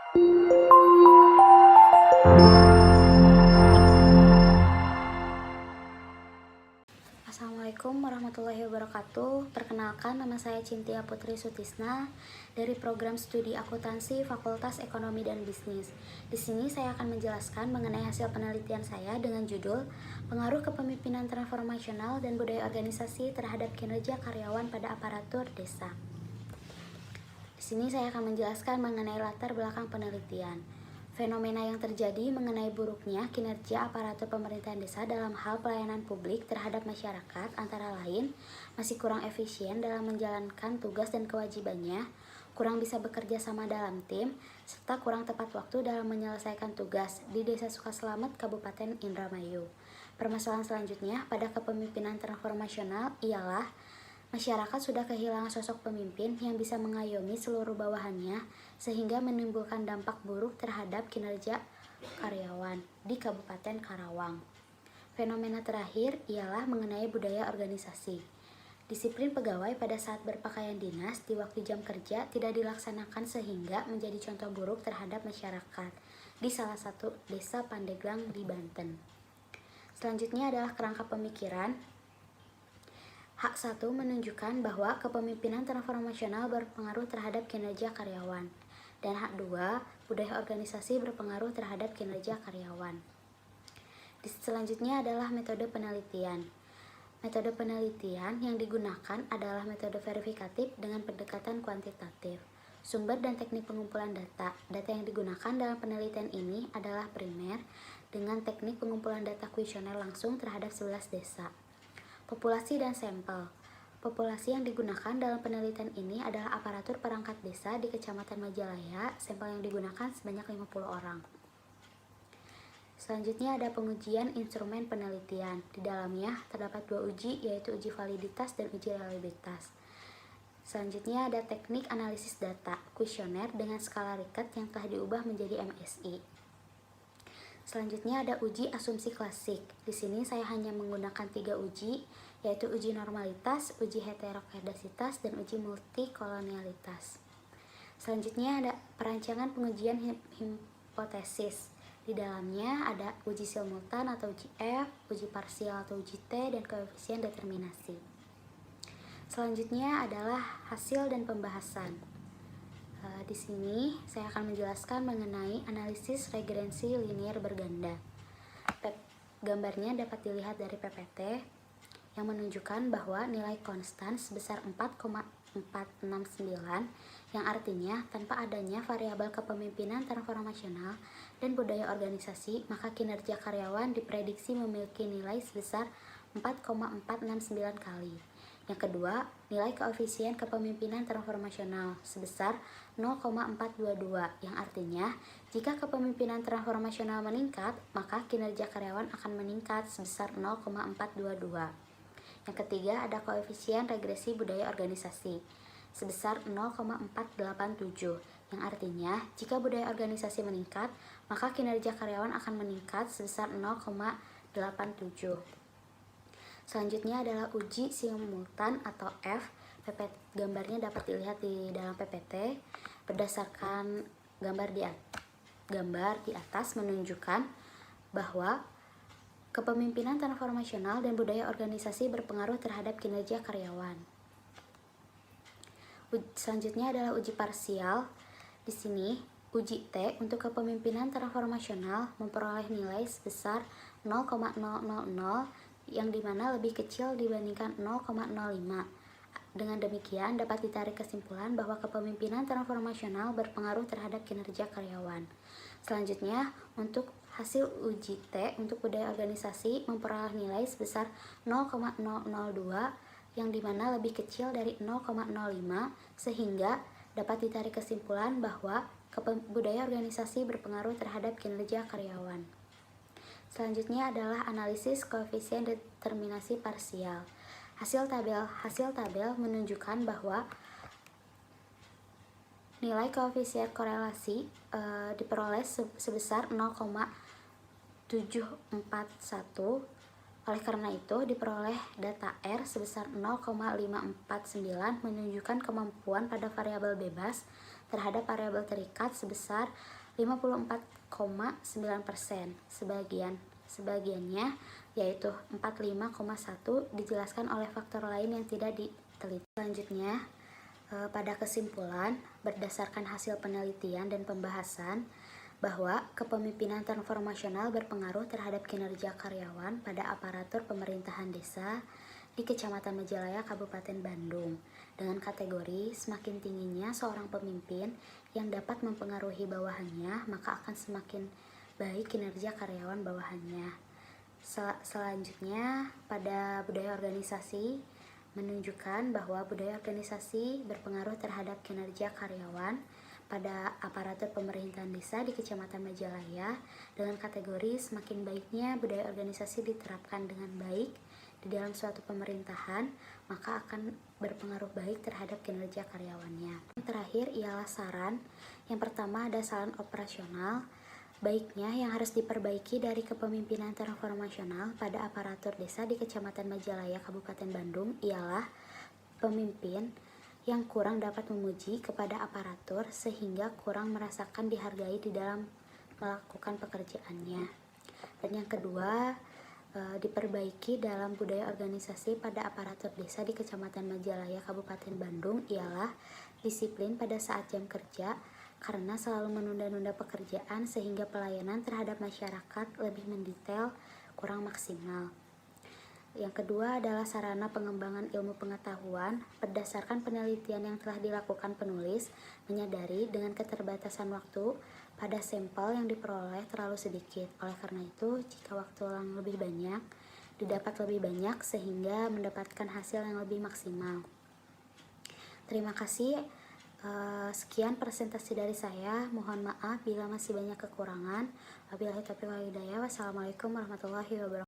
Assalamualaikum warahmatullahi wabarakatuh. Perkenalkan, nama saya Cintia Putri Sutisna dari program studi akuntansi Fakultas Ekonomi dan Bisnis. Di sini saya akan menjelaskan mengenai hasil penelitian saya dengan judul Pengaruh Kepemimpinan Transformasional dan Budaya Organisasi terhadap Kinerja Karyawan pada Aparatur Desa. Di sini saya akan menjelaskan mengenai latar belakang penelitian. Fenomena yang terjadi mengenai buruknya kinerja aparatur pemerintahan desa dalam hal pelayanan publik terhadap masyarakat antara lain masih kurang efisien dalam menjalankan tugas dan kewajibannya, kurang bisa bekerja sama dalam tim, serta kurang tepat waktu dalam menyelesaikan tugas di Desa Sukaselamet, Kabupaten Indramayu. Permasalahan selanjutnya pada kepemimpinan transformasional ialah masyarakat sudah kehilangan sosok pemimpin yang bisa mengayomi seluruh bawahannya sehingga menimbulkan dampak buruk terhadap kinerja karyawan di Kabupaten Karawang. Fenomena terakhir ialah mengenai budaya organisasi. Disiplin pegawai pada saat berpakaian dinas di waktu jam kerja tidak dilaksanakan sehingga menjadi contoh buruk terhadap masyarakat di salah satu desa Pandeglang di Banten. Selanjutnya adalah kerangka pemikiran. Hak 1 menunjukkan bahwa kepemimpinan transformasional berpengaruh terhadap kinerja karyawan. Dan hak 2, budaya organisasi berpengaruh terhadap kinerja karyawan. Selanjutnya adalah metode penelitian. Metode penelitian yang digunakan adalah metode verifikatif dengan pendekatan kuantitatif. Sumber dan teknik pengumpulan data. Data yang digunakan dalam penelitian ini adalah primer dengan teknik pengumpulan data kuesioner langsung terhadap 11 desa. Populasi dan sampel. Populasi yang digunakan dalam penelitian ini adalah aparatur perangkat desa di Kecamatan Majalaya. Sampel yang digunakan sebanyak 50 orang. Selanjutnya ada pengujian instrumen penelitian. Di dalamnya terdapat 2 uji, yaitu uji validitas dan uji reliabilitas. Selanjutnya ada teknik analisis data, kuesioner dengan skala Likert yang telah diubah menjadi MSI. Selanjutnya ada uji asumsi klasik. Di sini saya hanya menggunakan 3 uji, yaitu uji normalitas, uji heterokedasitas, dan uji multikolonialitas. Selanjutnya ada perancangan pengujian hipotesis. Di dalamnya ada uji simultan atau uji F, uji parsial atau uji T, dan koefisien determinasi. Selanjutnya adalah hasil dan pembahasan. Di sini saya akan menjelaskan mengenai analisis regrensi linier berganda. Gambarnya dapat dilihat dari PPT yang menunjukkan bahwa nilai konstan sebesar 4,469 yang artinya tanpa adanya variabel kepemimpinan transformasional dan budaya organisasi, maka kinerja karyawan diprediksi memiliki nilai sebesar 4,469 kali. Yang kedua, nilai koefisien kepemimpinan transformasional sebesar 0,422 yang artinya jika kepemimpinan transformasional meningkat, maka kinerja karyawan akan meningkat sebesar 0,422. Yang ketiga ada koefisien regresi budaya organisasi sebesar 0,487 yang artinya jika budaya organisasi meningkat, maka kinerja karyawan akan meningkat sebesar 0,87. Selanjutnya adalah uji simultan atau F. Gambarnya dapat dilihat di dalam PPT. Berdasarkan gambar di atas menunjukkan bahwa kepemimpinan transformasional dan budaya organisasi berpengaruh terhadap kinerja karyawan. Selanjutnya adalah uji parsial. Di sini uji T untuk kepemimpinan transformasional memperoleh nilai sebesar 0,000 yang dimana lebih kecil dibandingkan 0,05. Dengan demikian dapat ditarik kesimpulan bahwa kepemimpinan transformasional berpengaruh terhadap kinerja karyawan. Selanjutnya untuk hasil uji T untuk budaya organisasi memperoleh nilai sebesar 0,002 yang dimana lebih kecil dari 0,05 sehingga dapat ditarik kesimpulan bahwa budaya organisasi berpengaruh terhadap kinerja karyawan. Selanjutnya adalah analisis koefisien determinasi parsial. Hasil tabel menunjukkan bahwa nilai koefisien korelasi diperoleh sebesar 0,741. Oleh karena itu, diperoleh data R sebesar 0,549 menunjukkan kemampuan pada variabel bebas terhadap variabel terikat sebesar 54,9%. Sebagiannya, yaitu 45,1, dijelaskan oleh faktor lain yang tidak diteliti. Selanjutnya, pada kesimpulan, berdasarkan hasil penelitian dan pembahasan, bahwa kepemimpinan transformasional berpengaruh terhadap kinerja karyawan pada aparatur pemerintahan desa di Kecamatan Majalaya, Kabupaten Bandung, dengan kategori semakin tingginya seorang pemimpin yang dapat mempengaruhi bawahannya, maka akan semakin baik kinerja karyawan bawahannya. Selanjutnya, pada budaya organisasi, menunjukkan bahwa budaya organisasi berpengaruh terhadap kinerja karyawan pada aparatur pemerintahan desa di Kecamatan Majalaya dengan kategori semakin baiknya budaya organisasi diterapkan dengan baik di dalam suatu pemerintahan, maka akan berpengaruh baik terhadap kinerja karyawannya. Yang terakhir ialah saran. Yang pertama ada saran operasional. Baiknya yang harus diperbaiki dari kepemimpinan transformasional pada aparatur desa di Kecamatan Majalaya, Kabupaten Bandung ialah pemimpin yang kurang dapat memuji kepada aparatur sehingga kurang merasakan dihargai di dalam melakukan pekerjaannya. Dan yang kedua, diperbaiki dalam budaya organisasi pada aparatur desa di Kecamatan Majalaya, Kabupaten Bandung ialah disiplin pada saat jam kerja, karena selalu menunda-nunda pekerjaan sehingga pelayanan terhadap masyarakat lebih mendetail, kurang maksimal. Yang kedua adalah sarana pengembangan ilmu pengetahuan. Berdasarkan penelitian yang telah dilakukan penulis, menyadari dengan keterbatasan waktu pada sampel yang diperoleh terlalu sedikit. Oleh karena itu, jika waktu yang lebih banyak, didapat lebih banyak sehingga mendapatkan hasil yang lebih maksimal. Terima kasih. Sekian presentasi dari saya. Mohon maaf bila masih banyak kekurangan. Wabillahi taufiq wal hidayah. Wassalamualaikum warahmatullahi wabarakatuh.